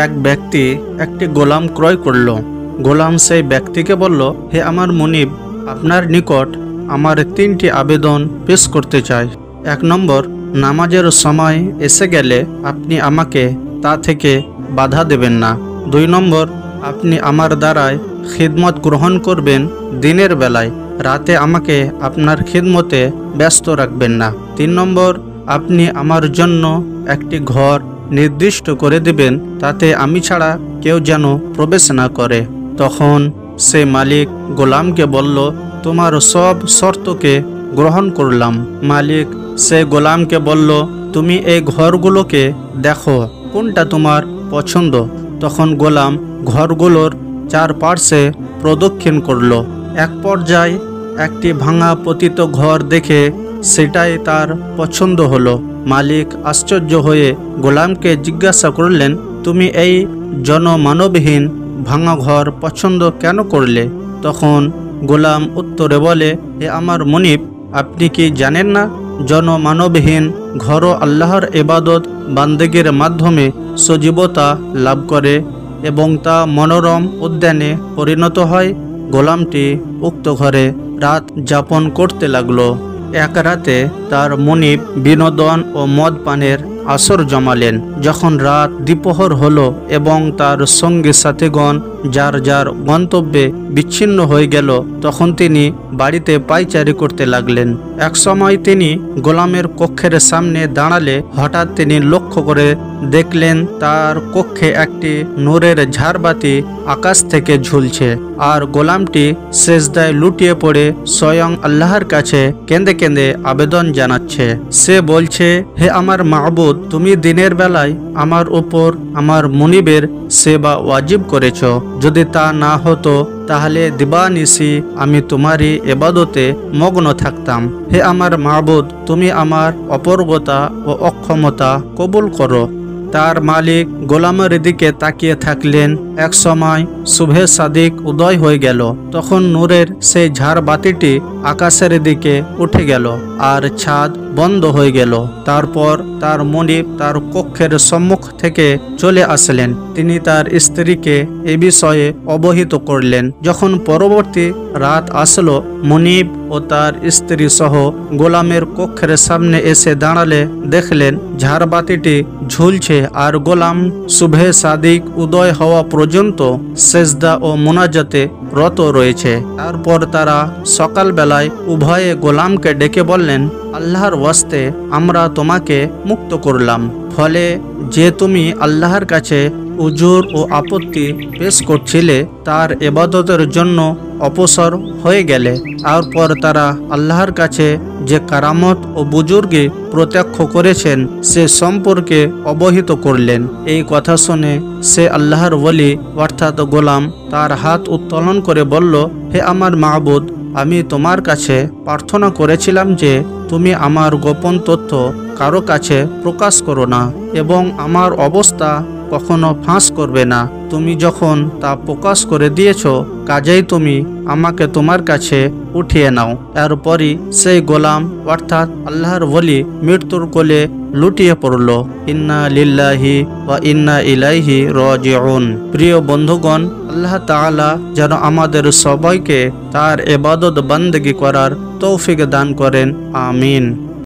এক ব্যক্তি একটি গোলাম ক্রয় করল। গোলাম সেই ব্যক্তিকে বলল, হে আমার মুনিব, আপনার নিকট আমার 3টি আবেদন পেশ করতে চাই। 1 নম্বর, নামাজের সময় এসে গেলে আপনি আমাকে তা থেকে বাধা দেবেন না। 2 নম্বর, আপনি আমার দ্বারায় খিদমত গ্রহণ করবেন দিনের বেলায়, রাতে আমাকে আপনার খিদমতে ব্যস্ত রাখবেন না। 3 নম্বর, আপনি আমার জন্য একটি ঘর নির্দিষ্ট করে দেবেন, তাতে আমি ছাড়া কেউ যেন প্রবেশ না করে। তখন সে মালিক গোলামকে বলল, তোমার সব শর্তকে গ্রহণ করলাম। মালিক সে গোলামকে বলল, তুমি এই ঘরগুলোকে দেখো, কোনটা তোমার পছন্দ। তখন গোলাম ঘরগুলোর চারপাশে প্রদক্ষিণ করল। এক পর্যায়ে একটি ভাঙা পতিত ঘর দেখে সেটাই তার পছন্দ হলো। মালিক আশ্চর্য হয়ে গোলামকে জিজ্ঞাসা করলেন, তুমি এই জনমানবহীন ভাঙা ঘর পছন্দ কেন করলে? তখন গোলাম উত্তরে বলে, হে আমার মুনিব, আপনি কি জানেন না, জনমানবহীন ঘরও আল্লাহর ইবাদত বান্দেগীর মাধ্যমে সজীবতা লাভ করে এবং তা মনোরম উদ্যানে পরিণত হয়। গোলামটি উক্ত ঘরে রাত যাপন করতে লাগলো। এক রাতে তার মুনিব বিনোদন ও মদ পানের আসর জমালেন। যখন রাত দ্বিপ্রহর হলো এবং তার সঙ্গী সাথীগণ যার যার গন্তব্যে বিচ্ছিন্ন হয়ে গেল, তখন তিনি বাড়িতে পায়চারি করতে লাগলেন। এক সময় তিনি গোলামের কক্ষের সামনে দাঁড়ালে হঠাৎ তিনি লক্ষ্য করে দেখলেন তার কক্ষে একটি নূরের ঝাড়বাতি আকাশ থেকে ঝুলছে, আর গোলামটি সেজদায় লুটিয়ে পড়ে স্বয়ং আল্লাহর কাছে কেঁদে কেঁদে আবেদন জানাচ্ছে। সে বলছে, হে আমার মাবুদ, তুমি দিনের বেলায় আমার উপর আমার মুনিবের সেবা ওয়াজিব করেছ। যদি তা না হতো তাহলে দিবানিশি আমি তোমারই ইবাদতে মগ্ন থাকতাম। হে আমার মাবুদ, তুমি আমার অপরগতা ও অক্ষমতা কবুল করো। তার মালিক গোলামের দিকে তাকিয়ে থাকলেন। এক সময় শুভে সাদিক উদয় হয়ে গেল। তখন নূরের সেই ঝাড়বাতিটি আকাশের দিকে উঠে গেল আর ছাদ বন্ধ হয়ে গেল। তারপর তার মুনিব তার কক্ষের সম্মুখ থেকে চলে আসলেন। তিনি তার স্ত্রীকে এ বিষয়ে অবহিত করলেন। যখন পরবর্তী রাত আসলো, মুনিব ও তার স্ত্রী সহ গোলামের কক্ষের সামনে এসে দাঁড়ালে দেখলেন ঝাড়বাতিটি ঝুলছে আর গোলাম শুভে সাদিক উদয় হওয়া পর্যন্ত সেজদা ও মুনাজাতে রত রয়েছে। তারপর তারা সকালবেলায় উভয়ে গোলামকে ডেকে বললেন, আল্লাহর ওয়াস্তে আমরা তোমাকে মুক্ত করলাম। ফলে যে তুমি আল্লাহর কাছে উজুর ও আপত্তি পেশ করছিলে তার ইবাদতের জন্য অপসর হয়ে গেলে। তারপর তারা আল্লাহর কাছে যে কারামত ও বুজুর্গে প্রত্যক্ষ করেছেন সে সম্পর্কে অবহিত করলেন। এই কথা শুনে সে আল্লাহর ওলি অর্থাৎ গোলাম তার হাত উত্তোলন করে বলল, হে আমার মাবুদ, আমি তোমার কাছে প্রার্থনা করেছিলাম যে তুমি আমার গোপন তথ্য কারো কাছে প্রকাশ করো না এবং আমার অবস্থা কখনো ফাঁস করবে না। তুমি যখন তা প্রকাশ করে দিয়েছ, কাজেই তুমি আমাকে তোমার কাছে উঠিয়ে নাও। এরপরই সেই গোলাম অর্থাৎ আল্লাহর ওলি মৃত্যুর কোলে লুটিয়ে পড়ল। ইন্না লিল্লাহি ওয়া ইন্না ইলাইহি রাজিউন। প্রিয় বন্ধুগণ, আল্লাহ তাআলা যেন আমাদের সবাইকে তার ইবাদত বান্দেগি করার তৌফিক দান করেন। আমিন।